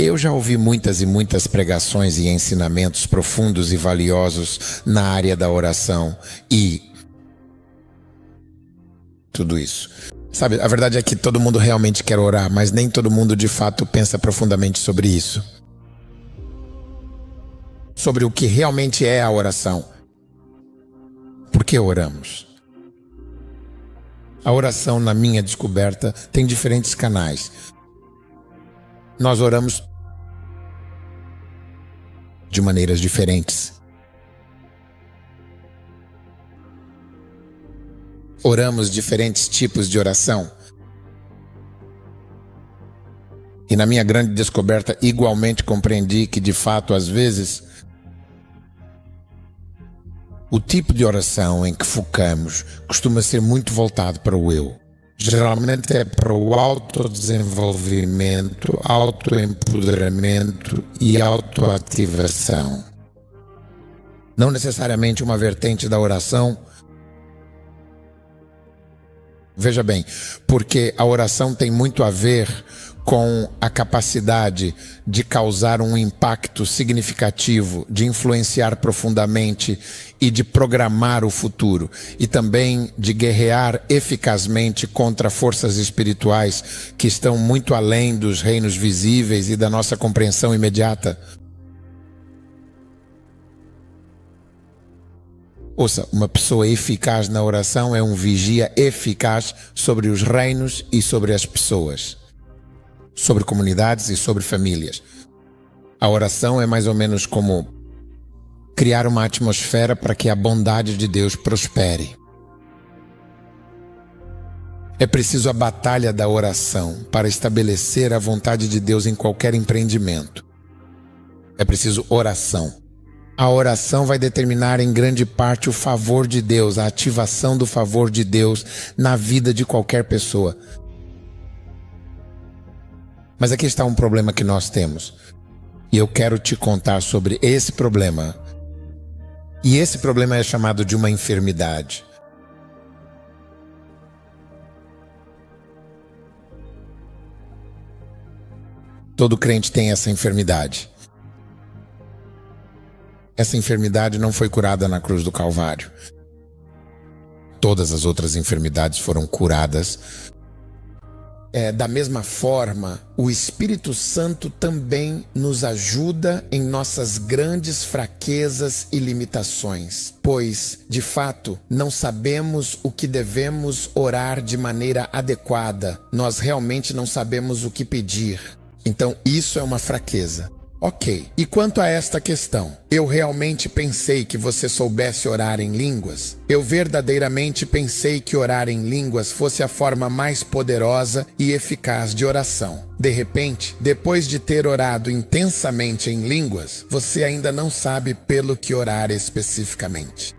Eu já ouvi muitas e muitas pregações e ensinamentos profundos e valiosos na área da oração e tudo isso. Sabe, a verdade é que todo mundo realmente quer orar, mas nem todo mundo de fato pensa profundamente sobre isso. Sobre o que realmente é a oração. Por que oramos? A oração, na minha descoberta, tem diferentes canais. Nós oramos de maneiras diferentes. Oramos diferentes tipos de oração. E na minha grande descoberta, igualmente compreendi que, de fato, às vezes, o tipo de oração em que focamos costuma ser muito voltado para o eu. Geralmente é para o autodesenvolvimento, autoempoderamento e autoativação. Não necessariamente uma vertente da oração. Veja bem, porque a oração tem muito a ver com a capacidade de causar um impacto significativo, de influenciar profundamente e de programar o futuro, e também de guerrear eficazmente contra forças espirituais que estão muito além dos reinos visíveis e da nossa compreensão imediata. Ouça, uma pessoa eficaz na oração é um vigia eficaz sobre os reinos e sobre as pessoas, sobre comunidades e sobre famílias. A oração é mais ou menos como criar uma atmosfera para que a bondade de Deus prospere. É preciso a batalha da oração para estabelecer a vontade de Deus em qualquer empreendimento. É preciso oração. A oração vai determinar em grande parte o favor de Deus, a ativação do favor de Deus na vida de qualquer pessoa. Mas aqui está um problema que nós temos. E eu quero te contar sobre esse problema. E esse problema é chamado de uma enfermidade. Todo crente tem essa enfermidade. Essa enfermidade não foi curada na cruz do Calvário. Todas as outras enfermidades foram curadas. Da mesma forma, o Espírito Santo também nos ajuda em nossas grandes fraquezas e limitações, pois, de fato, não sabemos o que devemos orar de maneira adequada. Nós realmente não sabemos o que pedir. Então, isso é uma fraqueza. Ok, e quanto a esta questão, eu realmente pensei que você soubesse orar em línguas? Eu verdadeiramente pensei que orar em línguas fosse a forma mais poderosa e eficaz de oração. De repente, depois de ter orado intensamente em línguas, você ainda não sabe pelo que orar especificamente.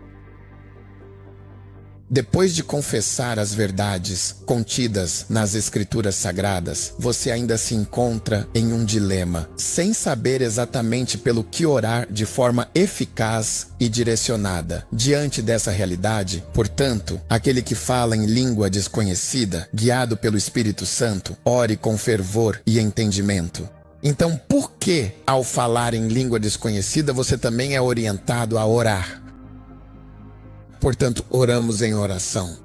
Depois de confessar as verdades contidas nas Escrituras Sagradas, você ainda se encontra em um dilema, sem saber exatamente pelo que orar de forma eficaz e direcionada. Diante dessa realidade, portanto, aquele que fala em língua desconhecida, guiado pelo Espírito Santo, ore com fervor e entendimento. Então, por que, ao falar em língua desconhecida, você também é orientado a orar? Portanto, oramos em oração.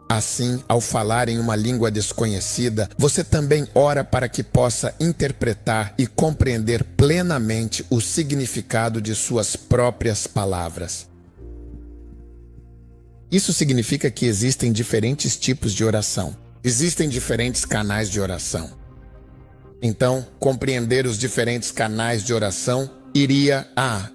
Assim, ao falar em uma língua desconhecida, você também ora para que possa interpretar e compreender plenamente o significado de suas próprias palavras. Isso significa que existem diferentes tipos de oração. Existem diferentes canais de oração. Então, compreender os diferentes canais de oração iria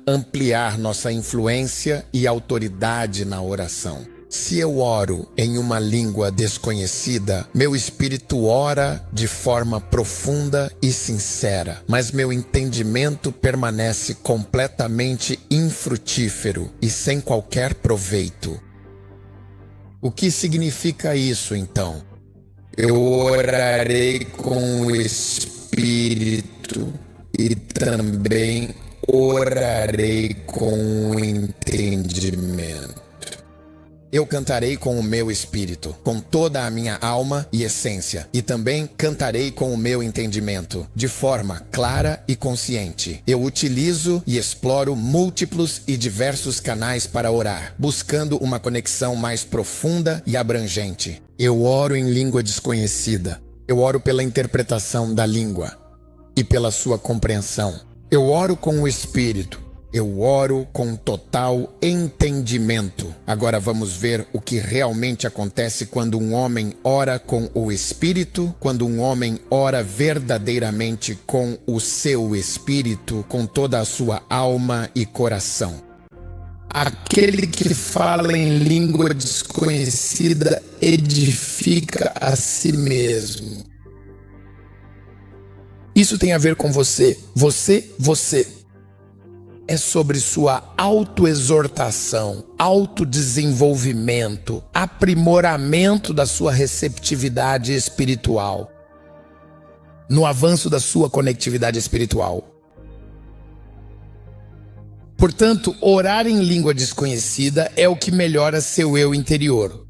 ampliar nossa influência e autoridade na oração. Se eu oro em uma língua desconhecida, meu espírito ora de forma profunda e sincera, mas meu entendimento permanece completamente infrutífero e sem qualquer proveito. O que significa isso, então? Eu orarei com o espírito e também orarei com o entendimento. Eu cantarei com o meu espírito, com toda a minha alma e essência, e também cantarei com o meu entendimento, de forma clara e consciente. Eu utilizo e exploro múltiplos e diversos canais para orar, buscando uma conexão mais profunda e abrangente. Eu oro em língua desconhecida. Eu oro pela interpretação da língua e pela sua compreensão. Eu oro com o espírito. Eu oro com total entendimento. Agora vamos ver o que realmente acontece quando um homem ora com o Espírito, quando um homem ora verdadeiramente com o seu Espírito, com toda a sua alma e coração. Aquele que fala em língua desconhecida edifica a si mesmo. Isso tem a ver com você. Você. É sobre sua autoexortação, autodesenvolvimento, aprimoramento da sua receptividade espiritual, no avanço da sua conectividade espiritual. Portanto, orar em língua desconhecida é o que melhora seu eu interior.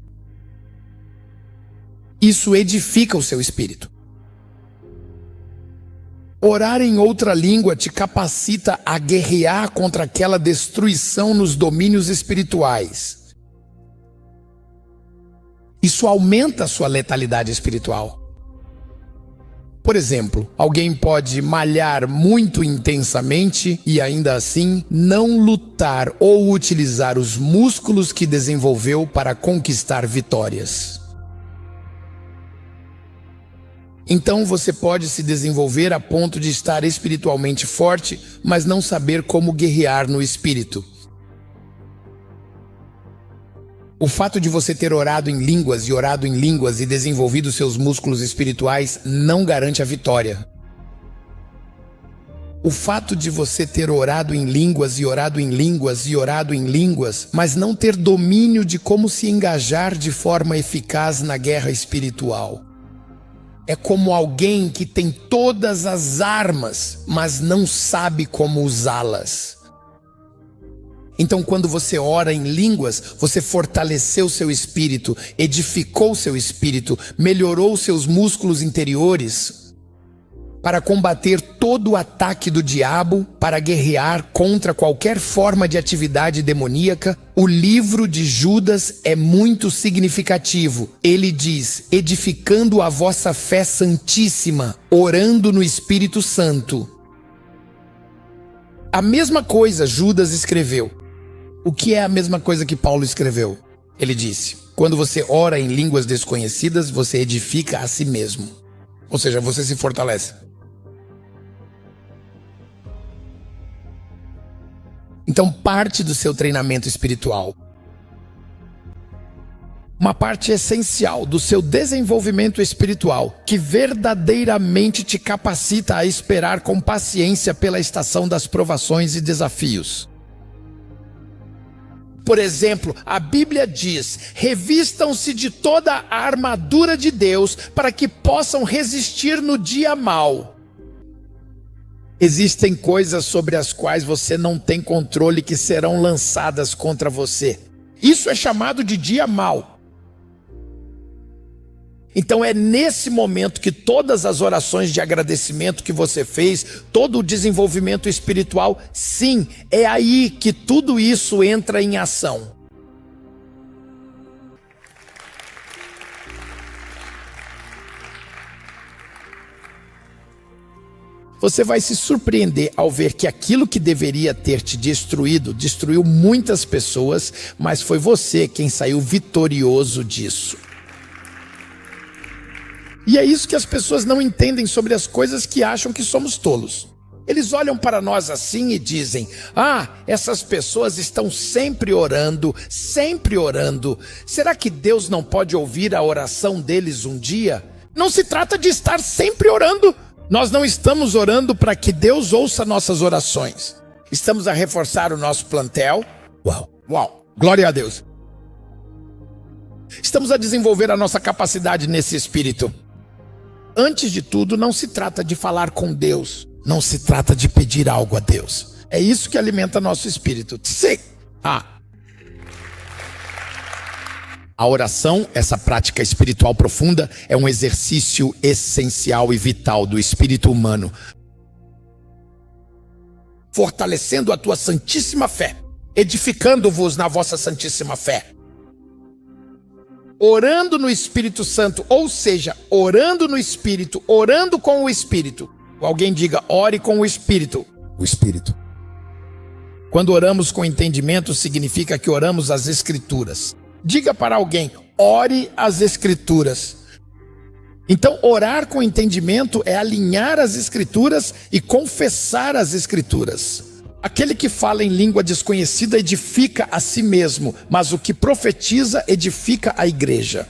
Isso edifica o seu espírito. Orar em outra língua te capacita a guerrear contra aquela destruição nos domínios espirituais. Isso aumenta a sua letalidade espiritual. Por exemplo, alguém pode malhar muito intensamente e ainda assim não lutar ou utilizar os músculos que desenvolveu para conquistar vitórias. Então você pode se desenvolver a ponto de estar espiritualmente forte, mas não saber como guerrear no espírito. O fato de você ter orado em línguas e desenvolvido seus músculos espirituais não garante a vitória. O fato de você ter orado em línguas, mas não ter domínio de como se engajar de forma eficaz na guerra espiritual. É como alguém que tem todas as armas, mas não sabe como usá-las. Então, quando você ora em línguas, você fortaleceu seu espírito, edificou seu espírito, melhorou seus músculos interiores para combater todo o ataque do diabo, para guerrear contra qualquer forma de atividade demoníaca. O livro de Judas é muito significativo. Ele diz: edificando a vossa fé santíssima, orando no Espírito Santo. A mesma coisa Judas escreveu. O que é a mesma coisa que Paulo escreveu? Ele disse: quando você ora em línguas desconhecidas, você edifica a si mesmo. Ou seja, você se fortalece. Então, parte do seu treinamento espiritual, uma parte essencial do seu desenvolvimento espiritual, que verdadeiramente te capacita a esperar com paciência pela estação das provações e desafios. Por exemplo, a Bíblia diz: revistam-se de toda a armadura de Deus para que possam resistir no dia mau. Existem coisas sobre as quais você não tem controle que serão lançadas contra você. Isso é chamado de dia mau. Então é nesse momento que todas as orações de agradecimento que você fez, todo o desenvolvimento espiritual, sim, é aí que tudo isso entra em ação. Você vai se surpreender ao ver que aquilo que deveria ter te destruído, destruiu muitas pessoas, mas foi você quem saiu vitorioso disso. E é isso que as pessoas não entendem sobre as coisas que acham que somos tolos. Eles olham para nós assim e dizem: ah, essas pessoas estão sempre orando, sempre orando. Será que Deus não pode ouvir a oração deles um dia? Não se trata de estar sempre orando. Nós não estamos orando para que Deus ouça nossas orações. Estamos a reforçar o nosso plantel. Uau, glória a Deus. Estamos a desenvolver a nossa capacidade nesse espírito. Antes de tudo, não se trata de falar com Deus. Não se trata de pedir algo a Deus. É isso que alimenta nosso espírito. Sim. A oração, essa prática espiritual profunda, é um exercício essencial e vital do espírito humano, fortalecendo a tua santíssima fé, edificando-vos na vossa santíssima fé, orando no Espírito Santo, ou seja, orando no Espírito, orando com o Espírito. Alguém diga, ore com o Espírito. O Espírito. Quando oramos com entendimento, significa que oramos as Escrituras. Diga para alguém, ore as Escrituras. Então, orar com entendimento é alinhar as Escrituras e confessar as Escrituras. Aquele que fala em língua desconhecida edifica a si mesmo, mas o que profetiza edifica a igreja.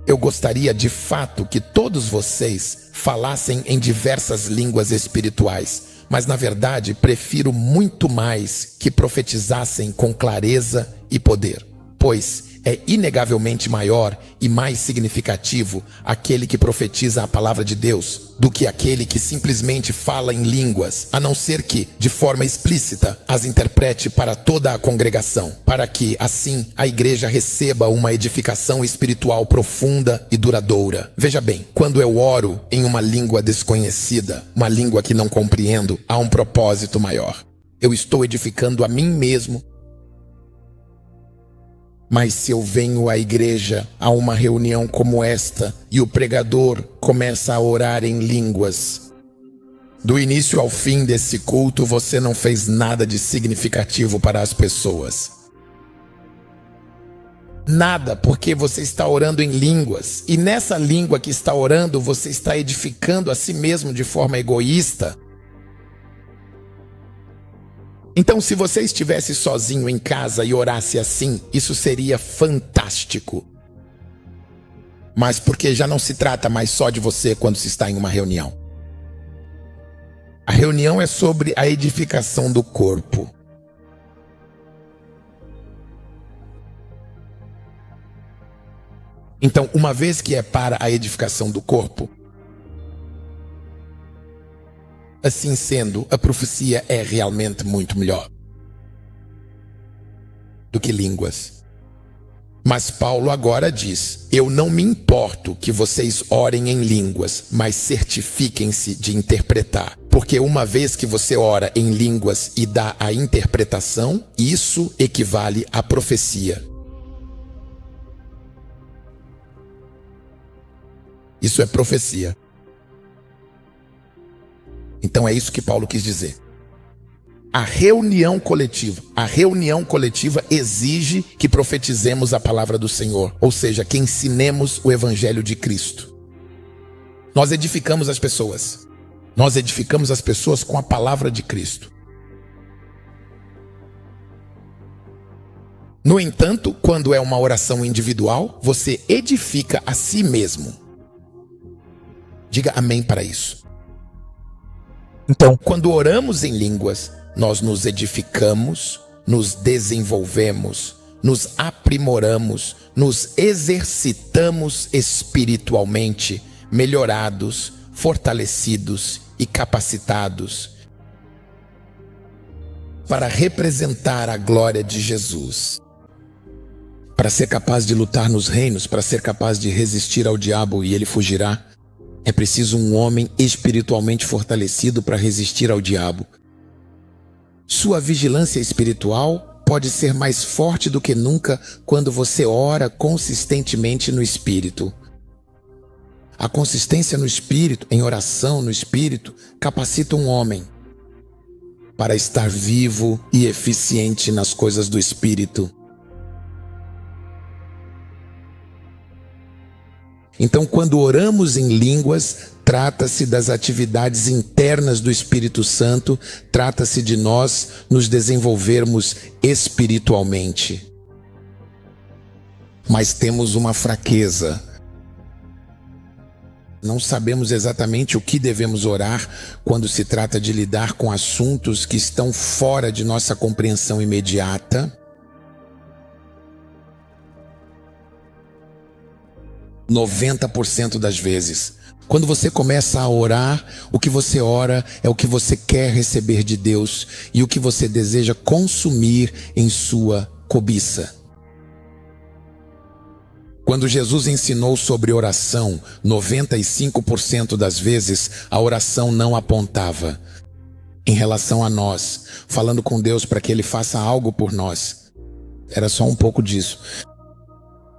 Eu gostaria de fato que todos vocês falassem em diversas línguas espirituais, mas na verdade prefiro muito mais que profetizassem com clareza e poder, pois é inegavelmente maior e mais significativo aquele que profetiza a palavra de Deus do que aquele que simplesmente fala em línguas, a não ser que, de forma explícita, as interprete para toda a congregação, para que, assim, a igreja receba uma edificação espiritual profunda e duradoura. Veja bem, quando eu oro em uma língua desconhecida, uma língua que não compreendo, há um propósito maior. Eu estou edificando a mim mesmo. Mas se eu venho à igreja, a uma reunião como esta, e o pregador começa a orar em línguas, do início ao fim desse culto, você não fez nada de significativo para as pessoas. Nada, porque você está orando em línguas, e nessa língua que está orando, você está edificando a si mesmo de forma egoísta. Então, se você estivesse sozinho em casa e orasse assim, isso seria fantástico. Mas porque já não se trata mais só de você quando se está em uma reunião. A reunião é sobre a edificação do corpo. Então, uma vez que é para a edificação do corpo, assim sendo, a profecia é realmente muito melhor do que línguas. Mas Paulo agora diz, eu não me importo que vocês orem em línguas, mas certifiquem-se de interpretar. Porque uma vez que você ora em línguas e dá a interpretação, isso equivale à profecia. Isso é profecia. Então é isso que Paulo quis dizer. A reunião coletiva exige que profetizemos a palavra do Senhor, ou seja, que ensinemos o evangelho de Cristo. Nós edificamos as pessoas. Nós edificamos as pessoas com a palavra de Cristo. No entanto, quando é uma oração individual, você edifica a si mesmo. Diga amém para isso. Então, quando oramos em línguas, nós nos edificamos, nos desenvolvemos, nos aprimoramos, nos exercitamos espiritualmente, melhorados, fortalecidos e capacitados para representar a glória de Jesus. Para ser capaz de lutar nos reinos, para ser capaz de resistir ao diabo e ele fugirá, é preciso um homem espiritualmente fortalecido para resistir ao diabo. Sua vigilância espiritual pode ser mais forte do que nunca quando você ora consistentemente no Espírito. A consistência no Espírito, em oração no Espírito, capacita um homem para estar vivo e eficiente nas coisas do Espírito. Então, quando oramos em línguas, trata-se das atividades internas do Espírito Santo, trata-se de nós nos desenvolvermos espiritualmente. Mas temos uma fraqueza. Não sabemos exatamente o que devemos orar quando se trata de lidar com assuntos que estão fora de nossa compreensão imediata. 90% das vezes. Quando você começa a orar, o que você ora é o que você quer receber de Deus e o que você deseja consumir em sua cobiça. Quando Jesus ensinou sobre oração, 95% das vezes a oração não apontava em relação a nós, falando com Deus para que Ele faça algo por nós. Era só um pouco disso.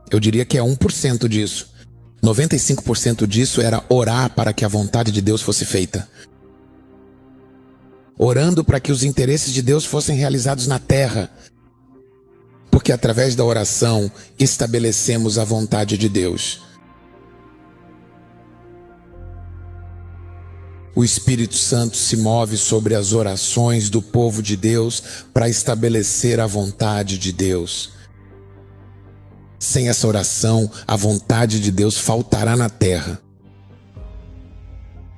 Eu diria que é 1% disso. 95% disso era orar para que a vontade de Deus fosse feita. Orando para que os interesses de Deus fossem realizados na terra. Porque através da oração estabelecemos a vontade de Deus. O Espírito Santo se move sobre as orações do povo de Deus para estabelecer a vontade de Deus. Sem essa oração, a vontade de Deus faltará na terra.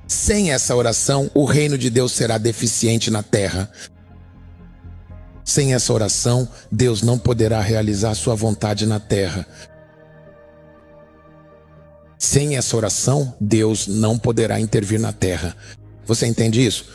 Sem essa oração, o reino de Deus será deficiente na terra. Sem essa oração, Deus não poderá realizar sua vontade na terra. Sem essa oração, Deus não poderá intervir na terra. Você entende isso?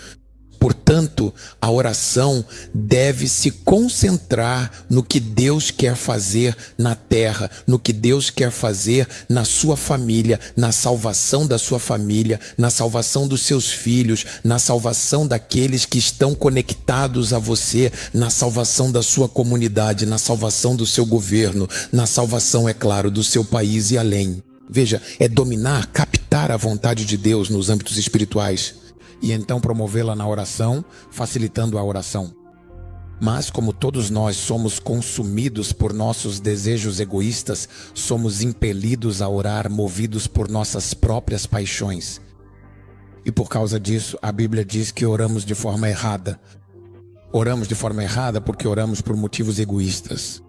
Portanto, a oração deve se concentrar no que Deus quer fazer na terra, no que Deus quer fazer na sua família, na salvação da sua família, na salvação dos seus filhos, na salvação daqueles que estão conectados a você, na salvação da sua comunidade, na salvação do seu governo, na salvação, é claro, do seu país e além. Veja, é dominar, captar a vontade de Deus nos âmbitos espirituais e então promovê-la na oração, facilitando a oração. Mas como todos nós somos consumidos por nossos desejos egoístas, somos impelidos a orar movidos por nossas próprias paixões. E por causa disso, a Bíblia diz que oramos de forma errada. Oramos de forma errada porque oramos por motivos egoístas.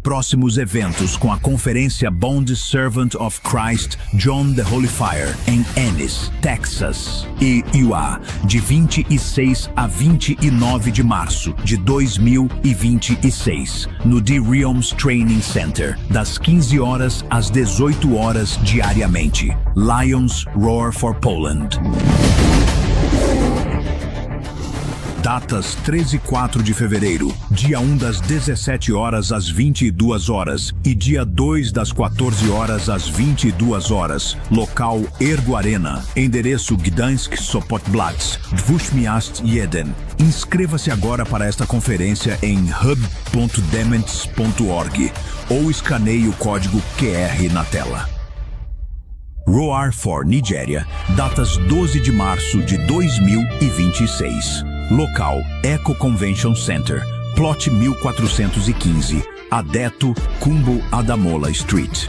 Próximos eventos com a conferência Bond Servant of Christ John the Holy Fire em Ennis, Texas e UA, de 26 a 29 de março de 2026, no The Realms Training Center, das 15 horas às 18 horas diariamente. Lions Roar for Poland. Datas 13 e 4 de fevereiro, dia 1 das 17 horas às 22 horas e dia 2 das 14 horas às 22 horas. Local Ergo Arena, endereço Gdańsk Sopotblac, 2021. Inscreva-se agora para esta conferência em hub.dements.org ou escaneie o código QR na tela. Roar for Nigéria, datas 12 de março de 2026. Local Eco Convention Center, plot 1415, Adeto, Kumbo Adamola Street.